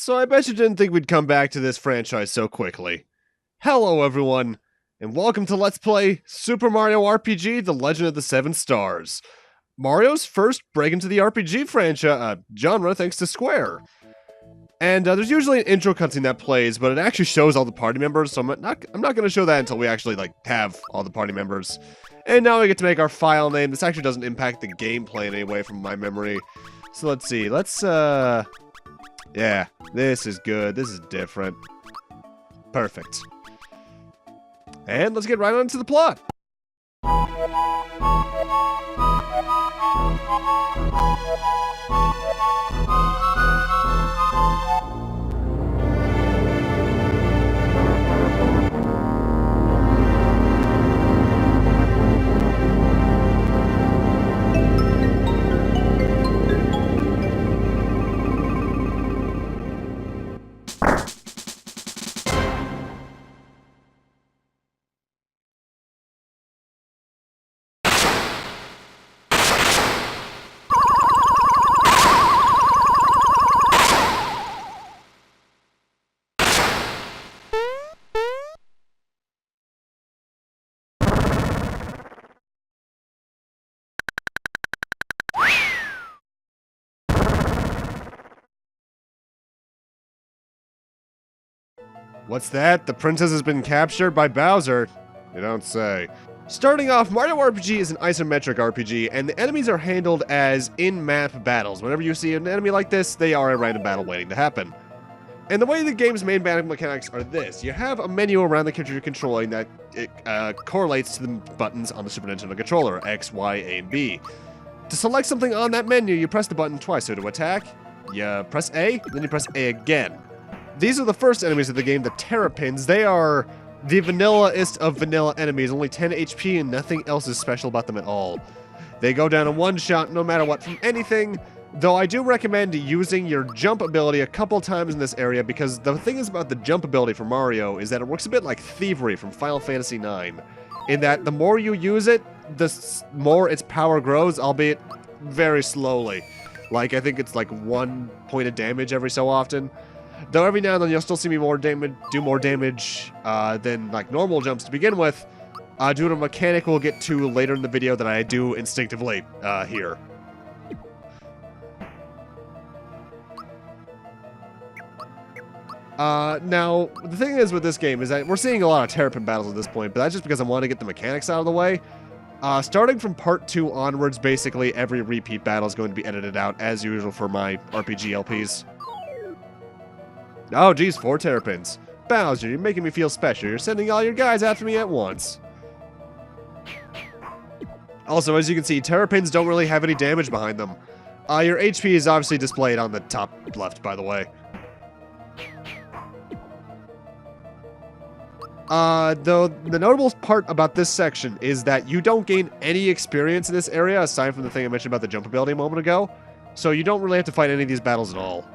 So I bet you didn't think we'd come back to this franchise so quickly. Hello everyone, and welcome to Let's Play Super Mario RPG The Legend of the Seven Stars. Mario's first break into the RPG franchise genre thanks to Square. And there's usually an intro cutscene that plays, but it actually shows all the party members, so I'm not going to show that until we actually have all the party members. And now we get to make our file name. This actually doesn't impact the gameplay in any way from my memory. So let's see, yeah, this is good. This is different. Perfect. And let's get right on into the plot. What's that? The princess has been captured by Bowser? You don't say. Starting off, Mario RPG is an isometric RPG, and the enemies are handled as in-map battles. Whenever you see an enemy like this, they are a random battle waiting to happen. And the way the game's main battle mechanics are this. You have a menu around the character you're controlling that correlates to the buttons on the Super Nintendo controller, X, Y, A, and B. To select something on that menu, you press the button twice. So to attack, you press A, then you press A again. These are the first enemies of the game, the Terrapins. They are the vanilla-est of vanilla enemies, only 10 HP and nothing else is special about them at all. They go down in one shot no matter what from anything, though I do recommend using your jump ability a couple times in this area because the thing is about the jump ability for Mario is that it works a bit like Thievery from Final Fantasy IX, in that the more you use it, the more its power grows, albeit very slowly. I think it's 1 point of damage every so often. Though every now and then you'll still see me do more damage than normal jumps to begin with, due to a mechanic we'll get to later in the video that I do instinctively here. Now, the thing is with this game is that we're seeing a lot of Terrapin battles at this point, but that's just because I want to get the mechanics out of the way. Starting from part 2 onwards, basically every repeat battle is going to be edited out, as usual for my RPG LPs. Oh, geez, 4 Terrapins. Bowser, you're making me feel special. You're sending all your guys after me at once. Also, as you can see, Terrapins don't really have any damage behind them. Your HP is obviously displayed on the top left, by the way. Though, the notable part about this section is that you don't gain any experience in this area, aside from the thing I mentioned about the jump ability a moment ago. So you don't really have to fight any of these battles at all.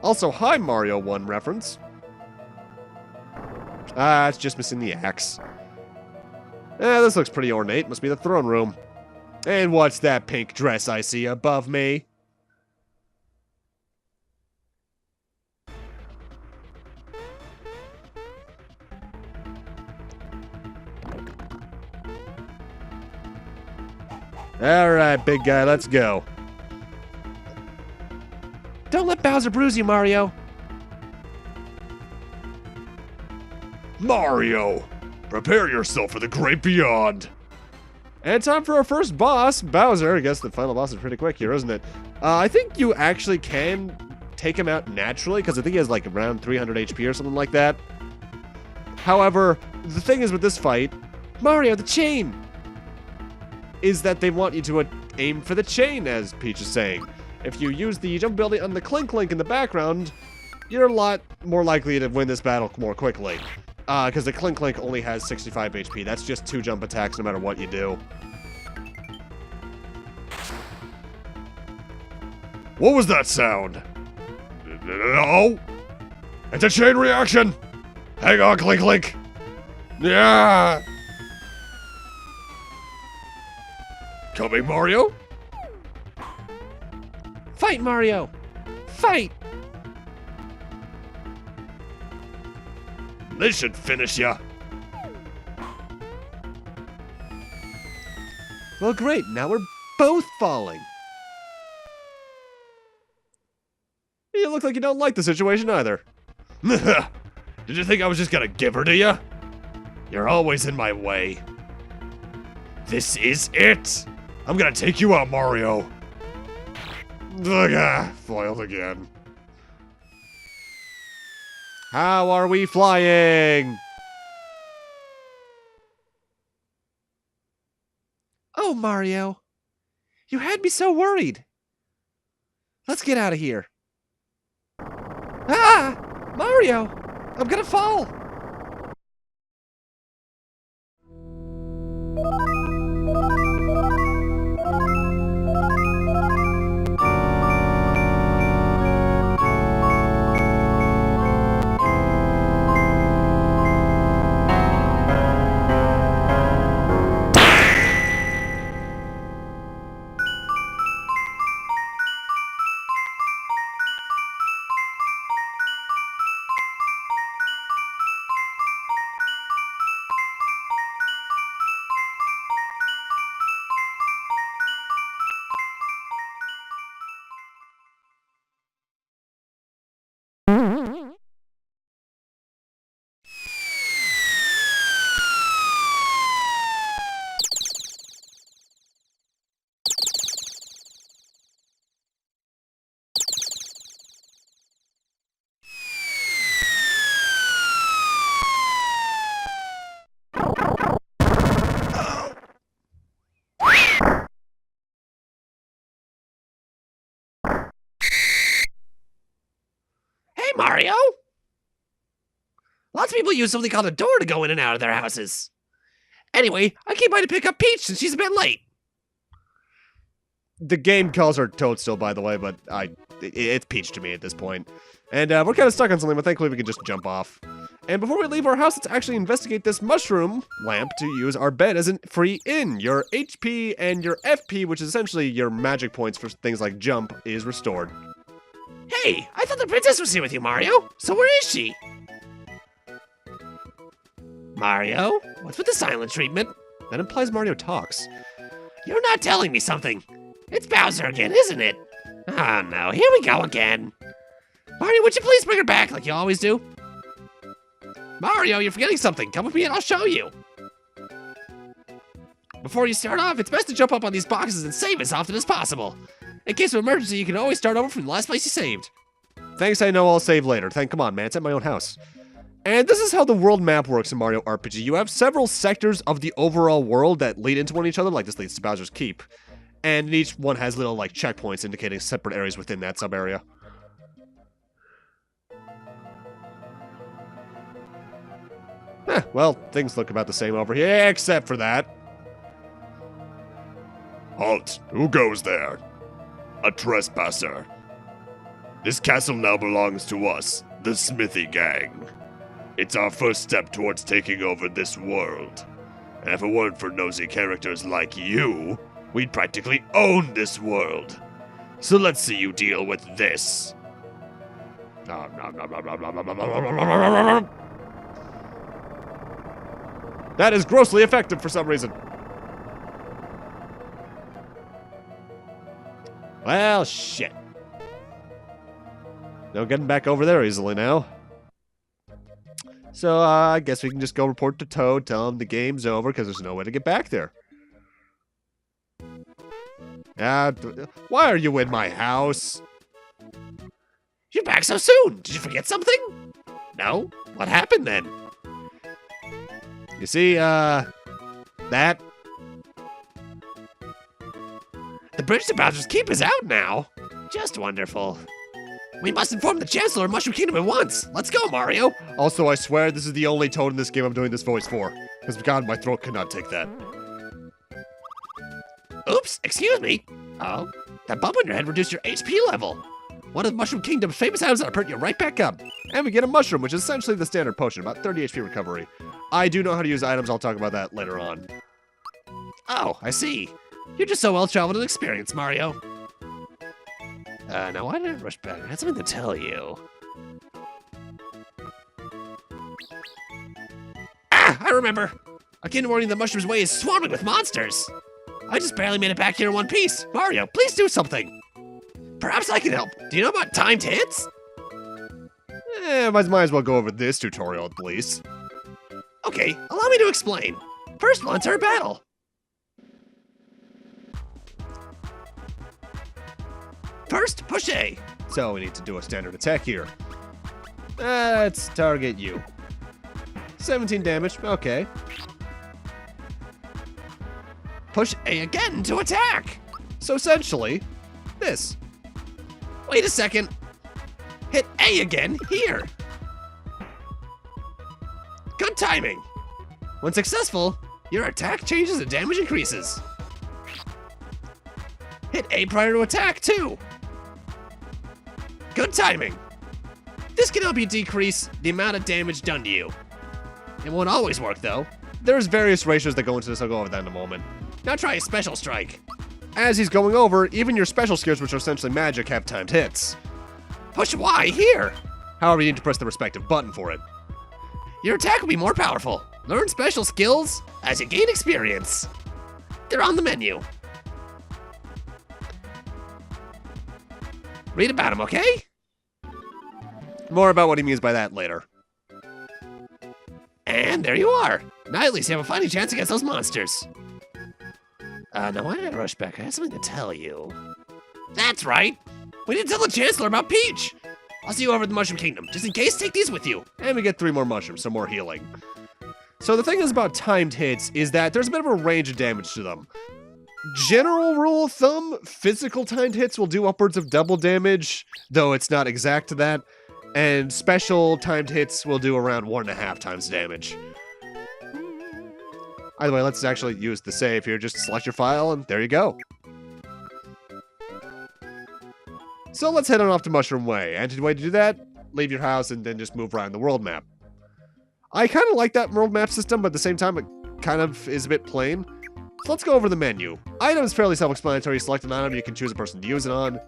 Also, hi Mario 1 reference. It's just missing the axe. This looks pretty ornate. Must be the throne room. And what's that pink dress I see above me? Alright, big guy, let's go. Don't let Bowser bruise you, Mario. Mario, prepare yourself for the great beyond. And time for our first boss, Bowser. I guess the final boss is pretty quick here, isn't it? I think you actually can take him out naturally, because I think he has around 300 HP or something like that. However, the thing is with this fight, Mario, the chain, is that they want you to aim for the chain, as Peach is saying. If you use the jump ability on the Clink Clink in the background, you're a lot more likely to win this battle more quickly. Because the Clink Clink only has 65 HP. That's just 2 jump attacks no matter what you do. What was that sound? No! It's a chain reaction! Hang on, Clink Clink! Yeah! Coming, Mario? Fight, Mario! Fight! This should finish ya. Well, great. Now we're both falling. You look like you don't like the situation either. Did you think I was just gonna give her to you? You're always in my way. This is it. I'm gonna take you out, Mario. Foiled again. How are we flying? Oh, Mario. You had me so worried. Let's get out of here. Ah! Mario! I'm gonna fall! Mario? Lots of people use something called a door to go in and out of their houses. Anyway, I came by to pick up Peach since she's a bit late. The game calls her Toadstool, by the way, but it's Peach to me at this point. And we're kind of stuck on something, but thankfully we can just jump off. And before we leave our house, let's actually investigate this mushroom lamp to use our bed as a free in. Your HP and your FP, which is essentially your magic points for things like jump, is restored. Hey, I thought the princess was here with you, Mario. So where is she? Mario? What's with the silent treatment? That implies Mario talks. You're not telling me something. It's Bowser again, isn't it? Oh no, here we go again. Mario, would you please bring her back like you always do? Mario, you're forgetting something. Come with me and I'll show you. Before you start off, it's best to jump up on these boxes and save as often as possible. In case of emergency, you can always start over from the last place you saved. Thanks, I know I'll save later. Come on, man, it's at my own house. And this is how the world map works in Mario RPG. You have several sectors of the overall world that lead into each other, like this leads to Bowser's Keep. And each one has little, like, checkpoints indicating separate areas within that sub-area. Well, things look about the same over here, except for that. Halt! Who goes there? A trespasser. This castle now belongs to us, the Smithy Gang. It's our first step towards taking over this world. And if it weren't for nosy characters like you, we'd practically own this world. So let's see you deal with this. That is grossly effective for some reason. Well, shit. No getting back over there easily now. So, I guess we can just go report to Toad, tell him the game's over, because there's no way to get back there. Why are you in my house? You're back so soon! Did you forget something? No? What happened then? You see, that? The bridge to Bowser's Keep is out now. Just wonderful. We must inform the Chancellor of Mushroom Kingdom at once. Let's go, Mario. Also, I swear this is the only Toad in this game I'm doing this voice for. Because, God, my throat cannot take that. Oops, excuse me. Oh, that bump on your head reduced your HP level. One of Mushroom Kingdom's famous items that'll perk you right back up. And we get a mushroom, which is essentially the standard potion, about 30 HP recovery. I do know how to use items, I'll talk about that later on. Oh, I see. You're just so well-traveled and experienced, Mario. Now why did I rush back? I had something to tell you. I remember. A Kingdom warning the Mushroom's Way is swarming with monsters. I just barely made it back here in one piece. Mario, please do something. Perhaps I can help. Do you know about timed hits? Might as well go over this tutorial at least. Okay, allow me to explain. First, we'll enter a battle. First, push A. So we need to do a standard attack here. Let's target you. 17 damage, okay. Push A again to attack. So essentially, this. Wait a second. Hit A again here. Good timing. When successful, your attack changes and damage increases. Hit A prior to attack too. Good timing. This can help you decrease the amount of damage done to you. It won't always work though. There's various ratios that go into this, I'll go over that in a moment. Now try a special strike. As he's going over, even your special skills, which are essentially magic, have timed hits. Push Y here. However, you need to press the respective button for it. Your attack will be more powerful. Learn special skills as you gain experience. They're on the menu. Read about them, okay? More about what he means by that later. And there you are. Now at least you have a fighting chance against those monsters. Now why did I rush back? I have something to tell you. That's right. We need to tell the Chancellor about Peach. I'll see you over at the Mushroom Kingdom. Just in case, take these with you. And we get 3 more mushrooms, so more healing. So the thing is about timed hits is that there's a bit of a range of damage to them. General rule of thumb, physical timed hits will do upwards of double damage, though it's not exact to that. And special timed hits will do around 1.5 times damage. Either way, let's actually use the save here. Just select your file, and there you go. So let's head on off to Mushroom Way. And the way to do that, leave your house and then just move around the world map. I kind of like that world map system, but at the same time, it kind of is a bit plain. So let's go over the menu. Item is fairly self-explanatory. Select an item, you can choose a person to use it on.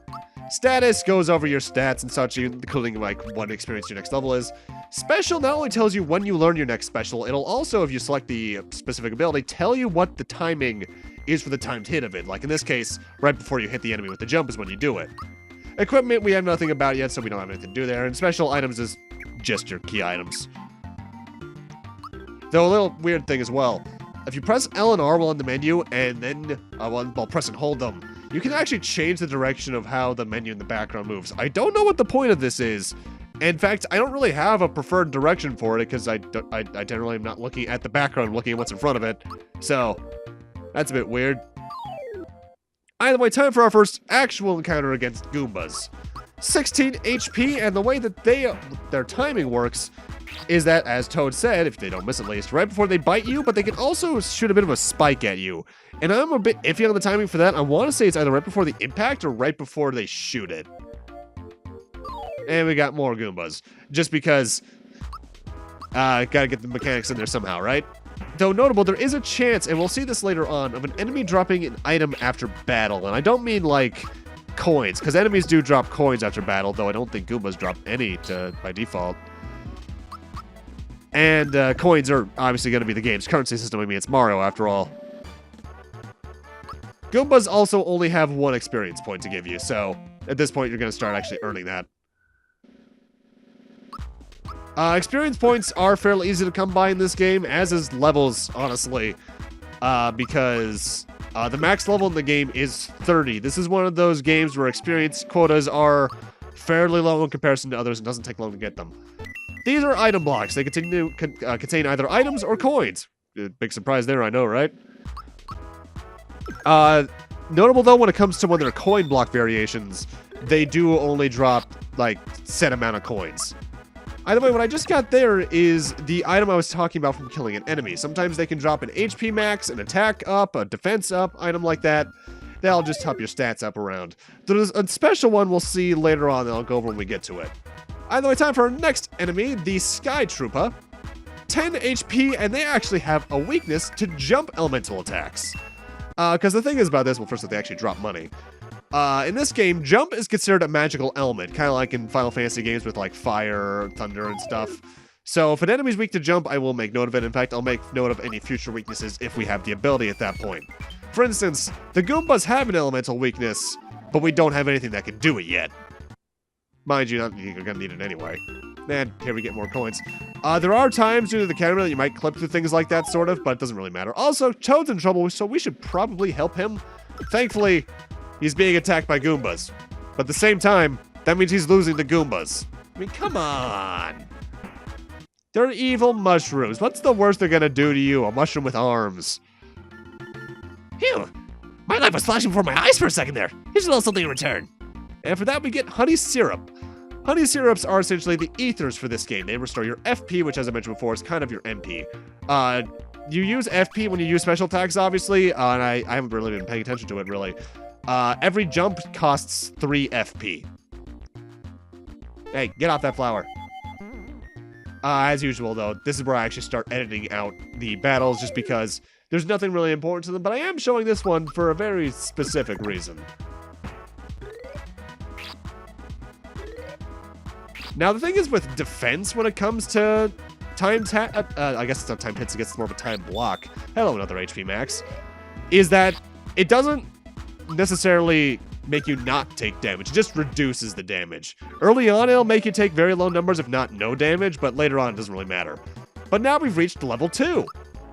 Status goes over your stats and such, including like what experience your next level is. Special not only tells you when you learn your next special, it'll also, if you select the specific ability, tell you what the timing is for the timed hit of it. Like in this case, right before you hit the enemy with the jump is when you do it. Equipment, we have nothing about yet, so we don't have anything to do there. And special items is just your key items. Though a little weird thing as well. If you press L and R while in the menu, and then while press and hold them, you can actually change the direction of how the menu in the background moves. I don't know what the point of this is. In fact, I don't really have a preferred direction for it, because I generally am not looking at the background, I'm looking at what's in front of it. So, that's a bit weird. Either way, time for our first actual encounter against Goombas. 16 HP, and the way that their timing works is that, as Toad said, if they don't miss at least, right before they bite you, but they can also shoot a bit of a spike at you. And I'm a bit iffy on the timing for that. I want to say it's either right before the impact or right before they shoot it. And we got more Goombas. Just because, gotta get the mechanics in there somehow, right? Though notable, there is a chance, and we'll see this later on, of an enemy dropping an item after battle. And I don't mean like coins, because enemies do drop coins after battle, though I don't think Goombas drop any by default. And coins are obviously going to be the game's currency system. I mean, it's Mario after all. Goombas also only have 1 experience point to give you, so at this point you're going to start actually earning that. Experience points are fairly easy to come by in this game, as is levels, honestly, because the max level in the game is 30. This is one of those games where experience quotas are fairly low in comparison to others and doesn't take long to get them. These are item blocks. They contain either items or coins. Big surprise there, I know, right? Notable, though, when it comes to when they're coin block variations, they do only drop, like, set amount of coins. Either way, what I just got there is the item I was talking about from killing an enemy. Sometimes they can drop an HP max, an attack up, a defense up, item like that. That'll just top your stats up around. There's a special one we'll see later on that I'll go over when we get to it. Either way, time for our next enemy, the Sky Troopa. 10 HP, and they actually have a weakness to jump elemental attacks. Because the thing is about this, well, first, they actually drop money. In this game, jump is considered a magical element, kind of like in Final Fantasy games with like fire, thunder, and stuff. So if an enemy's weak to jump, I will make note of it. In fact, I'll make note of any future weaknesses if we have the ability at that point. For instance, the Goombas have an elemental weakness, but we don't have anything that can do it yet. Mind you, you're gonna need it anyway. And here we get more coins. There are times due to the camera that you might clip through things like that, sort of, but it doesn't really matter. Also, Toad's in trouble, so we should probably help him. Thankfully, he's being attacked by Goombas. But at the same time, that means he's losing to Goombas. I mean, come on. They're evil mushrooms. What's the worst they're gonna do to you? A mushroom with arms. Phew. My life was flashing before my eyes for a second there. Here's a little something in return. And for that, we get honey syrup. Honey syrups are essentially the ethers for this game. They restore your FP, which, as I mentioned before, is kind of your MP. You use FP when you use special attacks, obviously, and I haven't really been paying attention to it, really. Every jump costs 3 FP. Hey, get off that flower. As usual, though, this is where I actually start editing out the battles, just because there's nothing really important to them, but I am showing this one for a very specific reason. Now, the thing is with defense when it comes to I guess it's not time hits, it gets more of a time block. Hello, another HP max. Is that it doesn't necessarily make you not take damage. It just reduces the damage. Early on, it'll make you take very low numbers, if not no damage, but later on, it doesn't really matter. But now we've reached level 2.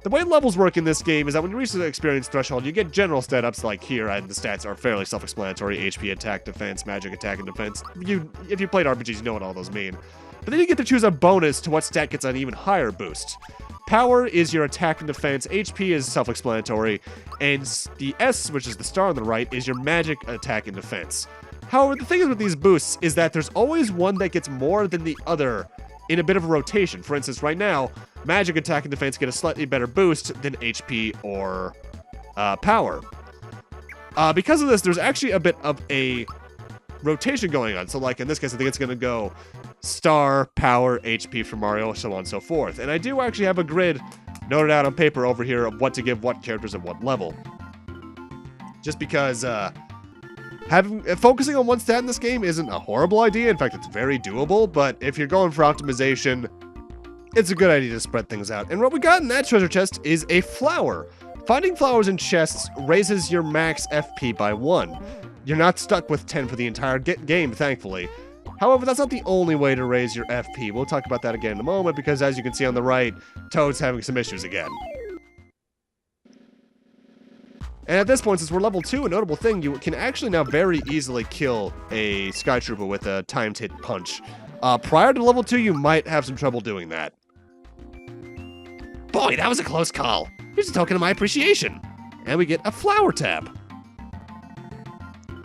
The way levels work in this game is that when you reach the experience threshold, you get general stat-ups like here, and the stats are fairly self-explanatory. HP, attack, defense, magic, attack, and defense. If you played RPGs, you know what all those mean. But then you get to choose a bonus to what stat gets an even higher boost. Power is your attack and defense, HP is self-explanatory, and the S, which is the star on the right, is your magic, attack, and defense. However, the thing is with these boosts is that there's always one that gets more than the other in a bit of a rotation. For instance, right now, magic, attack, and defense get a slightly better boost than HP or power. Because of this, there's actually a bit of a rotation going on. So like in this case, I think it's going to go star, power, HP for Mario, so on and so forth. And I do actually have a grid noted out on paper over here of what to give what characters at what level. Just because focusing on one stat in this game isn't a horrible idea. In fact, it's very doable. But if you're going for optimization, it's a good idea to spread things out. And what we got in that treasure chest is a flower. Finding flowers in chests raises your max FP by 1. You're not stuck with 10 for the entire game, thankfully. However, that's not the only way to raise your FP. We'll talk about that again in a moment, because as you can see on the right, Toad's having some issues again. And at this point, since we're level 2, a notable thing, you can actually now very easily kill a Sky Trooper with a timed hit punch. Prior to level 2, you might have some trouble doing that. Boy, that was a close call. Here's a token of my appreciation. And we get a flower tab.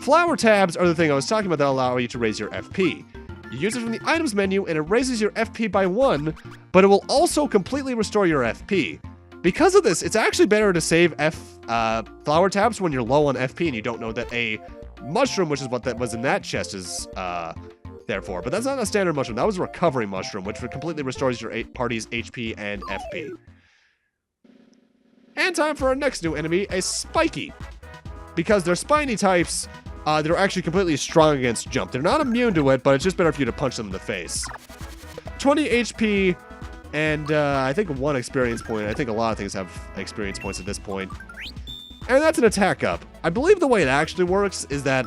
Flower tabs are the thing I was talking about that allow you to raise your FP. You use it from the items menu and it raises your FP by 1, but it will also completely restore your FP. Because of this, it's actually better to save flower tabs when you're low on FP and you don't know that a mushroom, which is what that was in that chest, is there for. But that's not a standard mushroom. That was a recovery mushroom, which completely restores your party's HP and FP. And time for our next new enemy, a Spiky. Because they're spiny types, they're actually completely strong against jump. They're not immune to it, but it's just better for you to punch them in the face. 20 HP, and I think 1 experience point. I think a lot of things have experience points at this point. And that's an attack up. I believe the way it actually works is that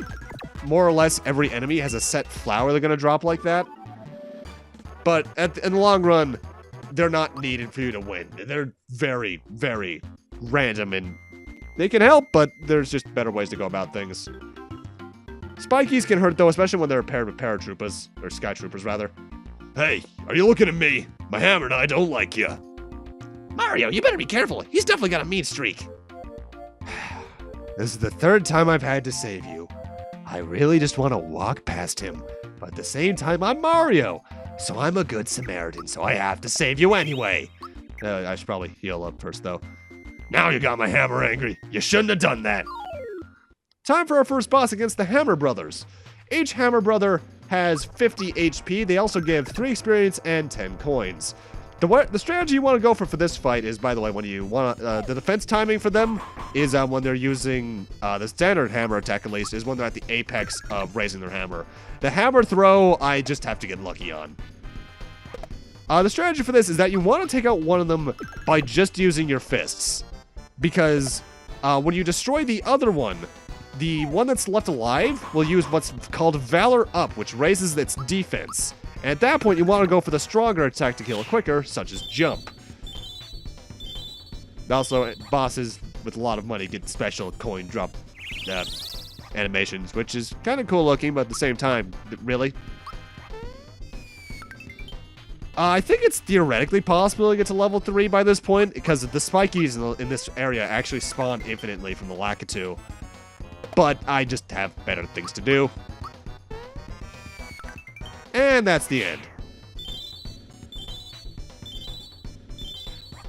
more or less every enemy has a set flower they're going to drop like that. But in the long run, they're not needed for you to win. They're very, very random, and they can help, but there's just better ways to go about things. Spikies can hurt, though, especially when they're paired with paratroopers, or Sky Troopers, rather. Hey, are you looking at me? My hammer and I don't like you. Mario, you better be careful. He's definitely got a mean streak. This is the 3rd time I've had to save you. I really just want to walk past him, but at the same time, I'm Mario, so I'm a good Samaritan, so I have to save you anyway. I should probably heal up first, though. Now you got my hammer angry. You shouldn't have done that. Time for our first boss against the Hammer Brothers. Each Hammer Brother has 50 HP. They also give 3 experience and 10 coins. The strategy you want to go for this fight is, by the way, when you want the defense timing for them is when they're using the standard hammer attack, at least, is when they're at the apex of raising their hammer. The hammer throw, I just have to get lucky on. The strategy for this is that you want to take out one of them by just using your fists. Because when you destroy the other one, the one that's left alive will use what's called Valor Up, which raises its defense. And at that point, you want to go for the stronger attack to kill it quicker, such as Jump. Also, bosses with a lot of money get special coin drop animations, which is kind of cool looking, but at the same time, really? I think it's theoretically possible to get to level 3 by this point, because the spikies in this area actually spawn infinitely from the Lakitu. But I just have better things to do. And that's the end.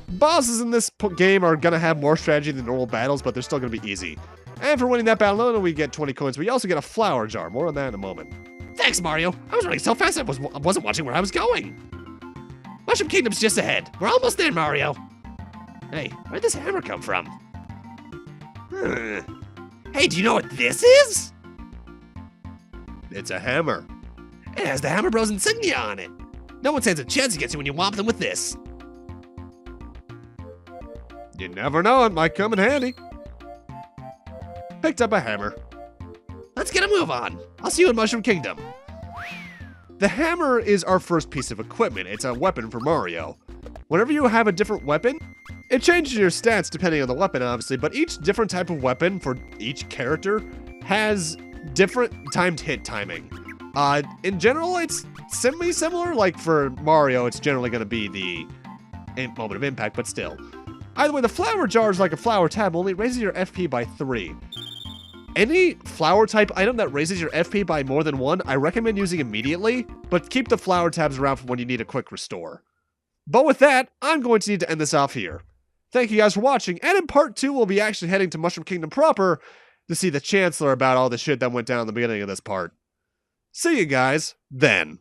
Bosses in this game are going to have more strategy than normal battles, but they're still going to be easy. And for winning that battle, not only we get 20 coins, we also get a flower jar. More on that in a moment. Thanks, Mario. I was running so fast I wasn't watching where I was going. Mushroom Kingdom's just ahead. We're almost there, Mario. Hey, where'd this hammer come from? Hey, do you know what this is? It's a hammer. It has the Hammer Bros insignia on it. No one stands a chance against you when you whomp them with this. You never know, it might come in handy. Picked up a hammer. Let's get a move on. I'll see you in Mushroom Kingdom. The hammer is our first piece of equipment. It's a weapon for Mario. Whenever you have a different weapon, it changes your stats depending on the weapon, obviously, but each different type of weapon for each character has different timed hit timing. In general, it's semi-similar. Like for Mario, it's generally going to be the moment of impact, but still. Either way, the flower jar is like a flower tab, only raises your FP by 3. Any flower type item that raises your FP by more than 1, I recommend using immediately, but keep the flower tabs around for when you need a quick restore. But with that, I'm going to need to end this off here. Thank you guys for watching, and in part 2, we'll be actually heading to Mushroom Kingdom proper to see the Chancellor about all the shit that went down in the beginning of this part. See you guys then.